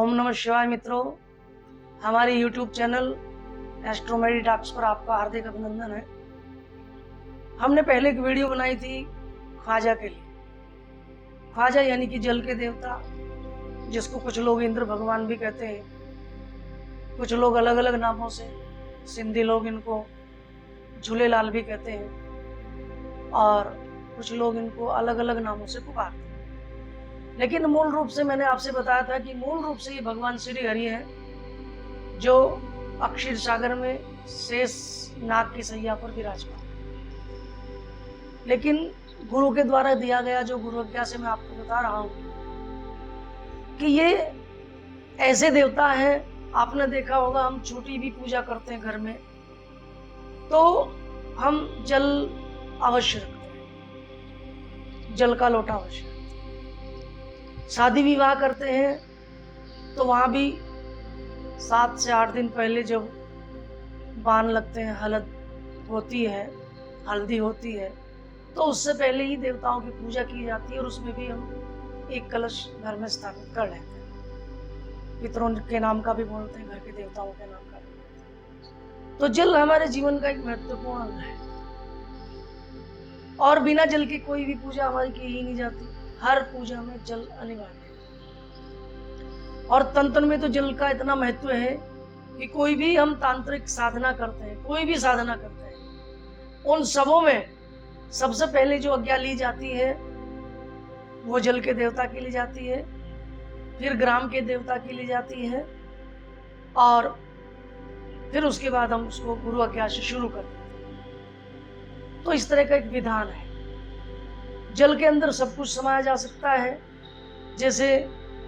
ओम नमः शिवाय मित्रों, हमारे YouTube चैनल एस्ट्रोमेडी टॉक्स पर आपका हार्दिक अभिनंदन है। हमने पहले एक वीडियो बनाई थी ख्वाजा के लिए। ख्वाजा यानी कि जल के देवता, जिसको कुछ लोग इंद्र भगवान भी कहते हैं, कुछ लोग अलग अलग नामों से, सिंधी लोग इनको झूलेलाल भी कहते हैं और कुछ लोग इनको अलग अलग नामों से पुकारते हैं। लेकिन मूल रूप से मैंने आपसे बताया था कि मूल रूप से ये भगवान श्री हरि हैं, जो अक्षीर सागर में शेष नाग की सैया पर विराजमान। लेकिन गुरु के द्वारा दिया गया जो गुरु आज्ञा से मैं आपको बता रहा हूं कि ये ऐसे देवता हैं, आपने देखा होगा हम छोटी भी पूजा करते हैं घर में तो हम जल अवश्य रखते हैं, जल का लोटा अवश्य रखते हैं। शादी विवाह करते हैं तो वहाँ भी 7 से 8 दिन पहले जब बान लगते हैं, हल्दी होती है तो उससे पहले ही देवताओं की पूजा की जाती है और उसमें भी हम एक कलश घर में स्थापित कर लेते हैं। पितरों के नाम का भी बोलते हैं, घर के देवताओं के नाम का भी बोलते हैं। तो जल हमारे जीवन का एक महत्वपूर्ण अंग है और बिना जल की कोई भी पूजा हमारी की ही नहीं जाती। हर पूजा में जल अनिवार्य है और तंत्र में तो जल का इतना महत्व है कि कोई भी हम तांत्रिक साधना करते हैं, कोई भी साधना करते हैं, उन सबों में सबसे पहले जो आज्ञा ली जाती है वो जल के देवता की ली जाती है, फिर ग्राम के देवता की ली जाती है और फिर उसके बाद हम उसको गुरु आज्ञा से शुरू करते हैं। तो इस तरह का एक विधान है। जल के अंदर सब कुछ समाया जा सकता है। जैसे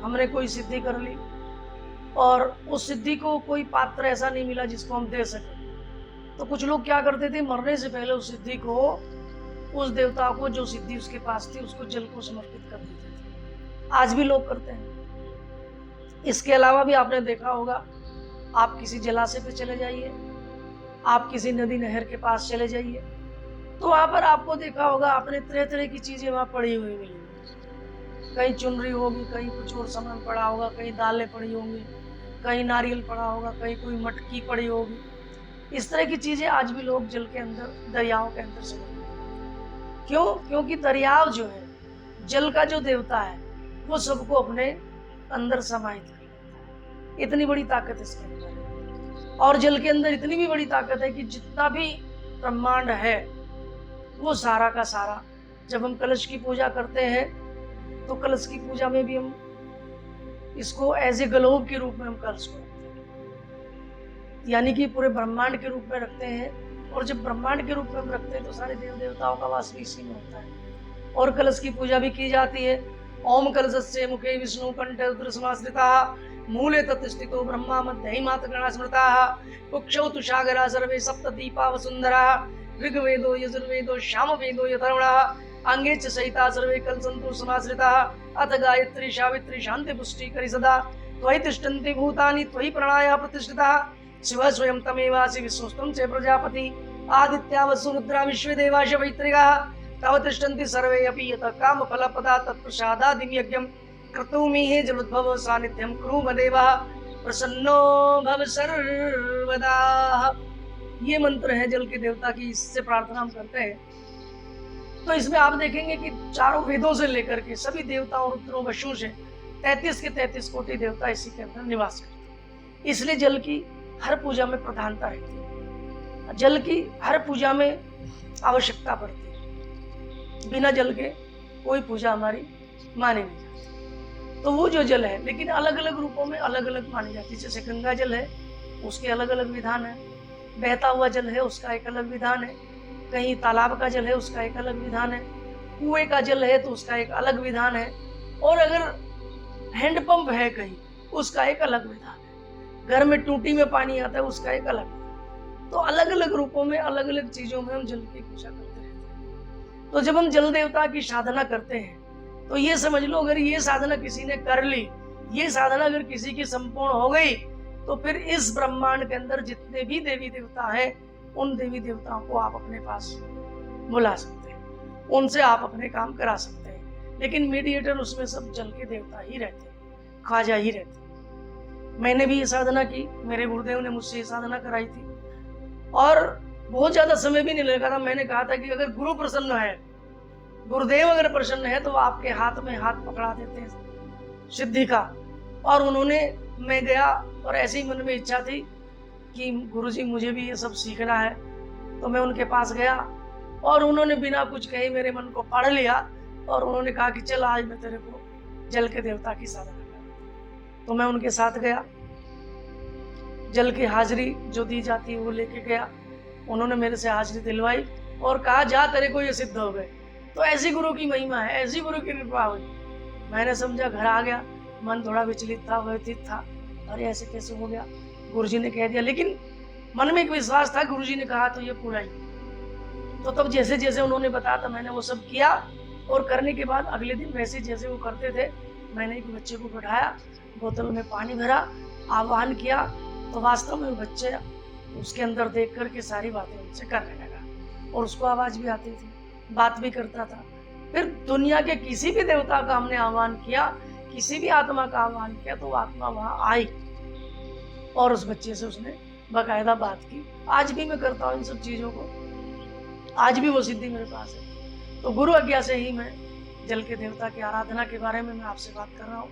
हमने कोई सिद्धि कर ली और उस सिद्धि को कोई पात्र ऐसा नहीं मिला जिसको हम दे सके, तो कुछ लोग क्या करते थे, मरने से पहले उस सिद्धि को, उस देवता को जो सिद्धि उसके पास थी, उसको जल को समर्पित कर देते थे। आज भी लोग करते हैं। इसके अलावा भी आपने देखा होगा, आप किसी जलाशय पे चले जाइए, आप किसी नदी नहर के पास चले जाइए तो वहां पर आपको देखा होगा, आपने तरह तरह की चीजें वहां पड़ी हुई मिलेंगी। कहीं चुनरी होगी, कहीं कुछ और सामान पड़ा होगा, कहीं दालें पड़ी होंगी, कहीं नारियल पड़ा होगा, कहीं कोई मटकी पड़ी होगी। इस तरह की चीजें आज भी लोग जल के अंदर, दरियाओं के अंदर समझते हैं। क्यों? क्योंकि दरियाव जो है, जल का जो देवता है, वो सबको अपने अंदर समाहित कर लेता है। इतनी बड़ी ताकत इसके अंदर है और जल के अंदर इतनी भी बड़ी ताकत है कि जितना भी ब्रह्मांड है वो सारा का सारा, जब हम कलश की पूजा करते हैं तो कलश की पूजा में भी हम इसको एज ए ग्लोब के रूप में हम कलश को रखते हैं, यानी कि पूरे ब्रह्मांड के रूप में रखते हैं। और जब ब्रह्मांड के रूप में हम रखते हैं तो सारे देव देवताओं का वास भी इसी में होता है और कलश की पूजा भी की जाती है। ओम कलशस्य मुखे विष्णु कंठ रुद्र समाश्रिताः मूले तत्स्थितो ब्रह्मा मध्ये मात गणा स्मृताः कुक्षौ तुषागरा सर्वे सप्त दीपा वसुंधराः ऋग्वेदो यजुर्वेदो सामवेदो यथर्वणः अंगे च सहिता सर्वे कलसन्तु समाश्रिताः अथ गायत्री सावित्री शांति पुष्टि करि सदा त्वयि तिष्ठन्ति भूतानि त्वयि प्रणया प्रतिष्ठिताः शिव स्वयं तमेवासि विश्वस्तं च प्रजापति आदित्या वसु रुद्रा विश्वे देवाश वैत्रिकाः तव तिष्ठन्ति सर्वे अपि यतः कामफलपदा तत्प्रसादादिं यज्ञं कर्तुमिह जलोद्भव सानिध्यं कुरु मदेवः प्रसन्नो भव सर्वदा। ये मंत्र है जल के देवता की, इससे प्रार्थना हम करते हैं। तो इसमें आप देखेंगे कि चारों वेदों से लेकर के सभी देवताओं, रुद्रों, वशुओं से 33 के 33 कोटि देवता इसी के अंदर निवास करते हैं। इसलिए जल की हर पूजा में प्रधानता रहती है, जल की हर पूजा में आवश्यकता पड़ती है। बिना जल के कोई पूजा हमारी मानी नहीं जाती। तो वो जो जल है, लेकिन अलग अलग रूपों में अलग अलग मानी जाती है। जैसे गंगा जल है, उसके अलग अलग विधान है। बहता हुआ जल है, उसका एक अलग विधान है। कहीं तालाब का जल है, उसका एक अलग विधान है। कुएं का जल है तो उसका एक अलग विधान है। और अगर हैंडपंप है कहीं, उसका एक अलग विधान है। घर में टूटी में पानी आता है, उसका एक अलग। तो अलग अलग रूपों में, अलग अलग चीजों में हम जल की पूजा करते रहते हैं। तो जब हम जल देवता की साधना करते हैं तो ये समझ लो, अगर ये साधना किसी ने कर ली, ये साधना अगर किसी की संपूर्ण हो गई, तो फिर इस ब्रह्मांड के अंदर जितने भी देवी देवता हैं, उन देवी देवताओं को आप अपने पास बुला सकते हैं, उनसे आप अपने काम करा सकते हैं। लेकिन मीडिएटर उसमें सब जल के देवता ही रहते हैं, ख्वाजा ही रहते हैं। मैंने भी ये साधना की, मेरे गुरुदेव ने मुझसे ये साधना कराई थी और बहुत ज्यादा समय भी नहीं लगा था। मैंने कहा था कि अगर गुरु प्रसन्न है, गुरुदेव अगर प्रसन्न है तो आपके हाथ में हाथ पकड़ा देते हैं सिद्धि का। और उन्होंने, मैं गया और ऐसी मन में इच्छा थी कि गुरुजी मुझे भी ये सब सीखना है, तो मैं उनके पास गया और उन्होंने बिना कुछ कहे मेरे मन को पढ़ लिया और उन्होंने कहा कि चल आज मैं तेरे को जल के देवता की साधना करूं। तो मैं उनके साथ गया, जल की हाजिरी जो दी जाती है वो लेके गया। उन्होंने मेरे से हाजिरी दिलवाई और कहा जा तेरे को ये सिद्ध हो गए। तो ऐसी गुरु की महिमा है, ऐसी गुरु की कृपा हुई। मैंने समझा, घर आ गया, मन थोड़ा विचलित था, व्यथित था, अरे ऐसे कैसे हो गया, गुरुजी ने कह दिया, लेकिन मन में एक विश्वास था, गुरुजी ने कहा तो ये पूरा ही। तो तब जैसे जैसे उन्होंने बताया था मैंने वो सब किया और करने के बाद अगले दिन वैसे जैसे वो करते थे, मैंने एक बच्चे को बैठाया, बोतल में पानी भरा, आह्वान किया, तो वास्तव में वो बच्चे उसके अंदर देख करके सारी बातें उनसे करने लगा और उसको आवाज भी आती थी, बात भी करता था। फिर दुनिया के किसी भी देवता का हमने आह्वान किया, किसी भी आत्मा का आह्वान किया तो वो आत्मा वहां आई और उस बच्चे से उसने बाकायदा बात की। आज भी मैं करता हूँ इन सब चीजों को, आज भी वो सिद्धि मेरे पास है। तो गुरु आज्ञा से ही मैं जल के देवता की आराधना के बारे में मैं आपसे बात कर रहा हूँ,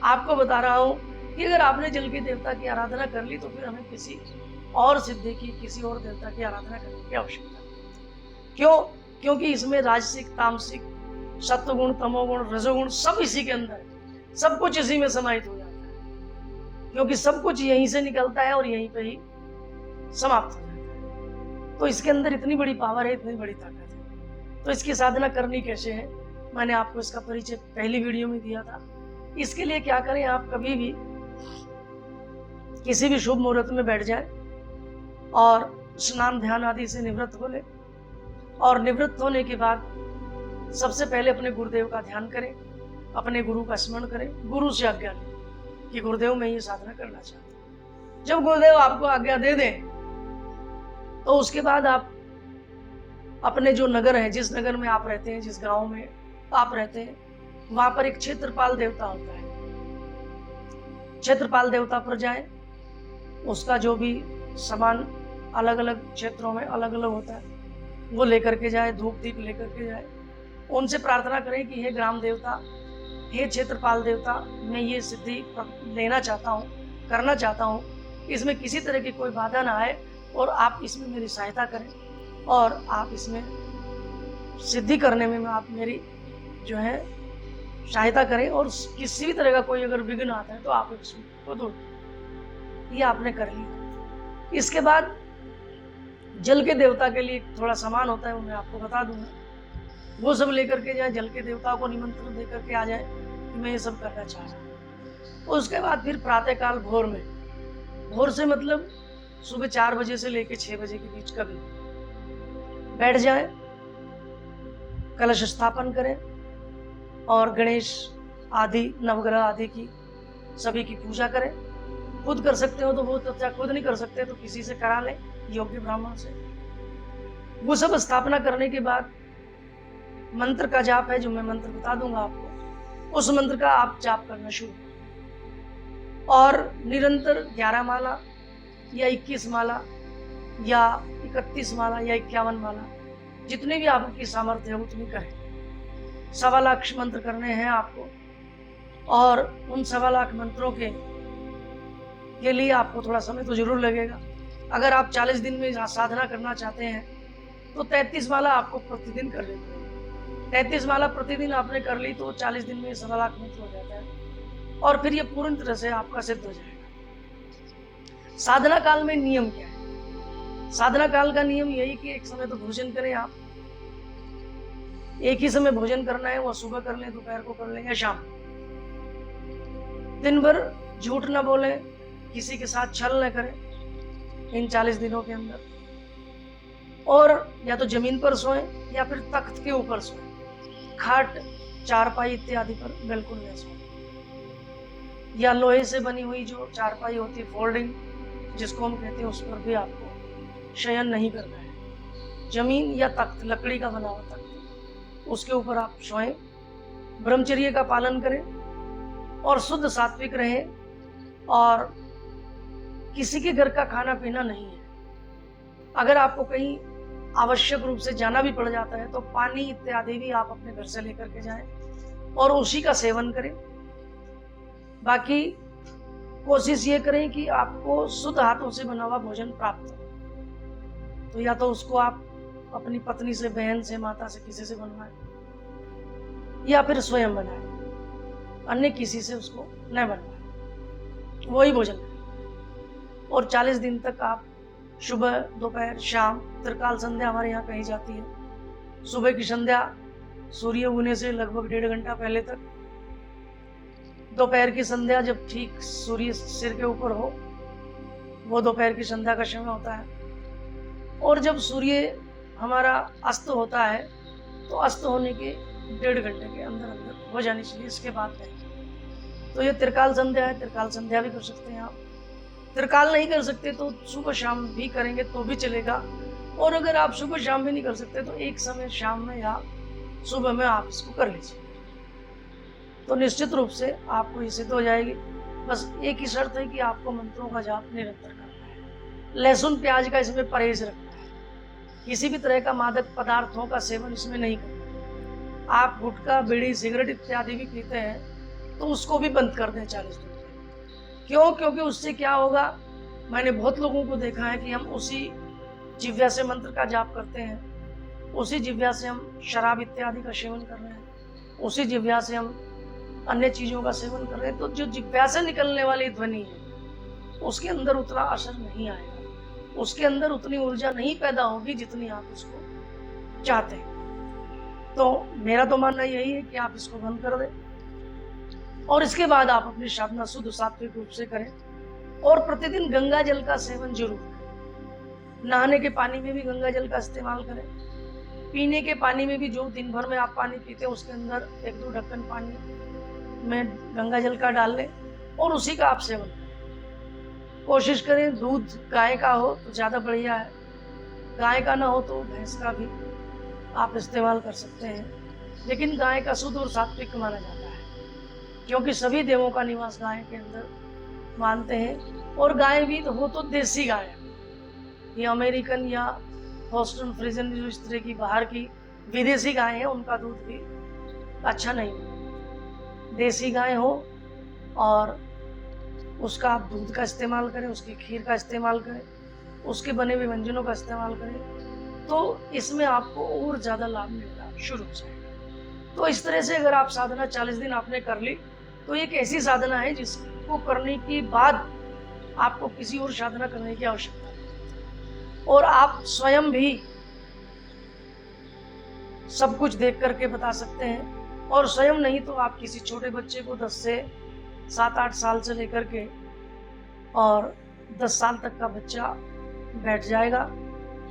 आपको बता रहा हूँ कि अगर आपने जल के देवता की आराधना कर ली तो फिर हमें किसी और सिद्धि की, किसी और देवता की आराधना करने की आवश्यकता नहीं। क्यों? क्योंकि इसमें राजसिक, तामसिक, सत्वगुण, तमोगुण, रजोगुण सब इसी के अंदर है, सब कुछ इसी में समाहित हो जाता है, क्योंकि सब कुछ यहीं से निकलता है और यहीं पे ही समाप्त हो जाता है। तो इसके अंदर इतनी बड़ी पावर है, इतनी बड़ी ताकत है। तो इसकी साधना करनी कैसे है, मैंने आपको इसका परिचय पहली वीडियो में दिया था। इसके लिए क्या करें, आप कभी भी किसी भी शुभ मुहूर्त में बैठ जाए और स्नान ध्यान आदि से निवृत्त हो ले और निवृत्त होने के बाद सबसे पहले अपने गुरुदेव का ध्यान करें, अपने गुरु का स्मरण करें, गुरु से आज्ञा लें कि गुरुदेव मैं ये साधना करना चाहता हूँ। जब गुरुदेव आपको आज्ञा दे दें तो उसके बाद आप अपने जो नगर है, जिस नगर में आप रहते हैं, जिस गांव में आप रहते हैं, वहां पर एक क्षेत्रपाल देवता होता है। क्षेत्रपाल देवता पर जाएं, उसका जो भी सामान अलग अलग क्षेत्रों में अलग अलग होता है वो लेकर के जाए, धूप दीप लेकर के जाए, उनसे प्रार्थना करें कि हे ग्राम देवता, हे क्षेत्रपाल देवता, मैं ये सिद्धि लेना चाहता हूँ, करना चाहता हूँ, इसमें किसी तरह की कोई बाधा ना आए और आप इसमें मेरी सहायता करें और आप इसमें सिद्धि करने में आप मेरी जो है सहायता करें और किसी भी तरह का कोई अगर विघ्न आता है तो आप इसको दूर। ये आपने कर लिया। इसके बाद जल के देवता के लिए थोड़ा सामान होता है, वो मैं आपको बता दूंगा, वो सब लेकर के जाए, जल के देवता को निमंत्रण दे करके आ जाए कि मैं ये सब करना चाह रहा हूँ। उसके बाद फिर प्रातःकाल भोर में, भोर से मतलब सुबह 4 बजे से लेकर 6 बजे के बीच कभी बैठ जाए, कलश स्थापन करें और गणेश आदि नवग्रह आदि की सभी की पूजा करें। खुद कर सकते हो तो बहुत अच्छा, खुद नहीं कर सकते तो किसी से करा लें, योग्य ब्राह्मण से। वो सब स्थापना करने के बाद मंत्र का जाप है, जो मैं मंत्र बता दूंगा आपको, उस मंत्र का आप जाप करना शुरू और निरंतर 11 माला या 21 माला या 31 माला या 51 माला, जितने भी आपकी सामर्थ्य है उतनी करें। 1.25 लाख मंत्र करने हैं आपको और उन 1.25 लाख मंत्रों के लिए आपको थोड़ा समय तो जरूर लगेगा। अगर आप 40 दिन में साधना करना चाहते हैं तो 33 माला आपको प्रतिदिन कर लेते हैं। 33 माला प्रतिदिन आपने कर ली तो 40 दिन में 1.25 लाख मंत्र हो जाता है और फिर ये पूर्ण तरह से आपका सिद्ध हो जाएगा। साधना काल में नियम क्या है? साधना काल का नियम यही कि एक समय तो भोजन करें, आप एक ही समय भोजन करना है, वो सुबह कर लें, दोपहर को कर लें या शाम। दिन भर झूठ न बोलें, किसी के साथ छल न करें इन 40 दिनों के अंदर, और या तो जमीन पर सोएं या फिर तख्त के ऊपर सोएं, खाट चारपाई इत्यादि पर बिल्कुल न सोएं, या लोहे से बनी हुई जो चारपाई होती है फोल्डिंग जिसको हम कहते हैं, उस पर भी आपको शयन नहीं करना है। जमीन या तख्त, लकड़ी का बना हुआ तख्त, उसके ऊपर आप सोएं, ब्रह्मचर्य का पालन करें और शुद्ध सात्विक रहें और किसी के घर का खाना पीना नहीं है। अगर आपको कहीं आवश्यक रूप से जाना भी पड़ जाता है तो पानी इत्यादि भी आप अपने घर से लेकर के जाएं और उसी का सेवन करें। बाकी कोशिश ये करें कि आपको शुद्ध हाथों से बना हुआ भोजन प्राप्त हो। तो या तो उसको आप अपनी पत्नी से, बहन से, माता से, किसी से बनवाएं या फिर स्वयं बनाएं, अन्य किसी से उसको न बनवाएं, वही भोजन करें। और 40 दिन तक आप सुबह, दोपहर, शाम, त्रिकाल संध्या हमारे यहाँ कही जाती है। सुबह की संध्या सूर्य उगने से लगभग 1.5 घंटा पहले तक, दोपहर की संध्या जब ठीक सूर्य सिर के ऊपर हो, वो दोपहर की संध्या का समय होता है। और जब सूर्य हमारा अस्त होता है तो अस्त होने के 1.5 घंटे के अंदर अंदर हो जानी चाहिए, इसके बाद नहीं। तो ये त्रिकाल संध्या है, त्रिकाल संध्या भी कर सकते हैं आप। त्रिकाल नहीं कर सकते तो सुबह शाम भी करेंगे तो भी चलेगा। और अगर आप सुबह शाम भी नहीं कर सकते तो एक समय शाम में या सुबह में आप इसको कर लीजिए, तो निश्चित रूप से आपको ये सिद्ध हो जाएगी। बस एक ही शर्त है कि आपको मंत्रों का जाप निरंतर करना है। लहसुन प्याज का इसमें परहेज रखना है। किसी भी तरह का मादक पदार्थों का सेवन इसमें नहीं करना। आप गुटखा, बीड़ी, सिगरेट इत्यादि भी पीते हैं तो उसको भी बंद कर दें 40 दिन तक। क्यों? क्योंकि उससे क्या होगा, मैंने बहुत लोगों को देखा है कि हम उसी जिह्वा से मंत्र का जाप करते हैं, उसी जिह्वा से हम शराब इत्यादि का सेवन कर रहे हैं, उसी जिह्वा से हम अन्य चीजों का सेवन कर रहे हैं। तो जो जिह्वा से निकलने वाली ध्वनि है उसके अंदर उतना असर नहीं आएगा, उसके अंदर उतनी ऊर्जा नहीं पैदा होगी जितनी आप उसको चाहते हैं। तो मेरा तो मानना यही है कि आप इसको बंद कर दें और इसके बाद आप अपनी साधना शुद्ध सात्विक रूप से करें। और प्रतिदिन गंगा जल का सेवन जरूर करें। नहाने के पानी में भी गंगा जल का इस्तेमाल करें। पीने के पानी में भी, जो दिन भर में आप पानी पीते हैं उसके अंदर 1-2 ढक्कन पानी में गंगा जल का डाल लें और उसी का आप सेवन करें। कोशिश करें दूध गाय का हो तो ज़्यादा बढ़िया है, गाय का ना हो तो भैंस का भी आप इस्तेमाल कर सकते हैं। लेकिन गाय का शुद्ध और सात्विक माना जाता है क्योंकि सभी देवों का निवास गाय के अंदर मानते हैं। और गाय भी हो तो देसी गाय है, ये अमेरिकन या हॉस्टन फ्रीजन जो इस तरह की बाहर की विदेशी गाय है उनका दूध भी अच्छा नहीं है। देसी गाय हो और उसका आप दूध का इस्तेमाल करें, उसकी खीर का इस्तेमाल करें, उसके बने हुए व्यंजनों का इस्तेमाल करें तो इसमें आपको और ज़्यादा लाभ मिलना शुरू हो जाएगा। तो इस तरह से अगर आप साधना 40 दिन आपने कर ली तो एक ऐसी साधना है जिसको करने के बाद आपको किसी और साधना करने की आवश्यकता नहीं। और आप स्वयं भी सब कुछ देख करके बता सकते हैं। और स्वयं नहीं तो आप किसी छोटे बच्चे को 10 से 7-8 साल से लेकर के और 10 साल तक का बच्चा बैठ जाएगा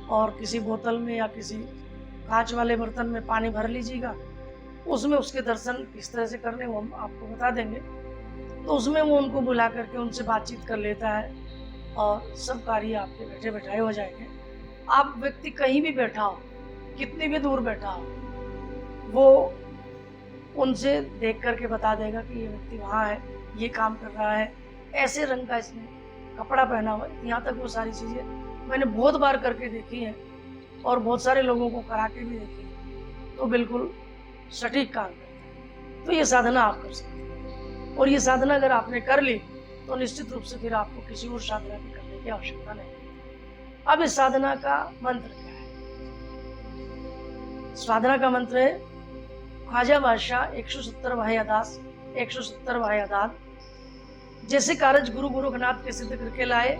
और किसी बोतल में या किसी कांच वाले बर्तन में पानी भर लीजिएगा, उसमें उसके दर्शन किस तरह से करने वो हम आपको बता देंगे। तो उसमें वो उनको बुला करके उनसे बातचीत कर लेता है और सब कार्य आपके बैठे बैठाए हो जाएंगे। आप व्यक्ति कहीं भी बैठा हो, कितनी भी दूर बैठा हो, वो उनसे देख करके बता देगा कि ये व्यक्ति वहाँ है, ये काम कर रहा है, ऐसे रंग का इसने कपड़ा पहना हुआ है। यहाँ तक वो सारी चीज़ें मैंने बहुत बार करके देखी हैं और बहुत सारे लोगों को करा के भी देखी है, तो बिल्कुल सटीक काम करता है। तो ये साधना आप कर सकते हैं और ये साधना अगर आपने कर ली तो निश्चित रूप से फिर आपको किसी और साधना की करने की आवश्यकता नहीं। अब इस साधना का मंत्र क्या है? साधना का मंत्र है ख्वाजा बादशाह 170 भाई अदास 170 भाई अदाद। जैसे कारज गुरु गोरखनाथ के सिद्ध करके लाए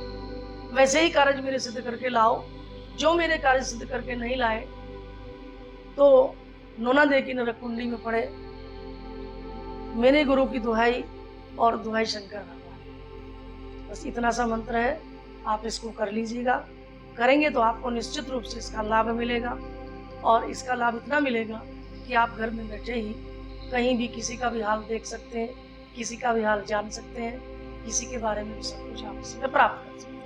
वैसे ही कारज मेरे सिद्ध करके लाओ। जो मेरे कार्य सिद्ध करके नहीं लाए तो नोना दे की नरक कुंडी में पड़े। मेरे गुरु की दुहाई और दुहाई शंकर भगवान। बस इतना सा मंत्र है, आप इसको कर लीजिएगा। करेंगे तो आपको निश्चित रूप से इसका लाभ मिलेगा और इसका लाभ इतना मिलेगा कि आप घर में बैठे ही कहीं भी किसी का भी हाल देख सकते हैं, किसी का भी हाल जान सकते हैं, किसी के बारे में भी सब कुछ आप इसमें प्राप्त कर सकते हैं।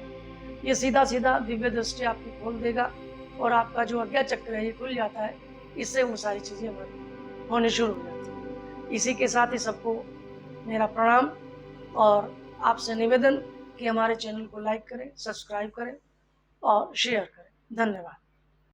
ये सीधा सीधा दिव्य दृष्टि आपको खोल देगा और आपका जो अज्ञा चक्र है ये खुल जाता है। इससे वो सारी चीज़ें हमारी होने शुरू हो जाती हैं। इसी के साथ ही सबको मेरा प्रणाम और आपसे निवेदन कि हमारे चैनल को लाइक करें, सब्सक्राइब करें और शेयर करें। धन्यवाद।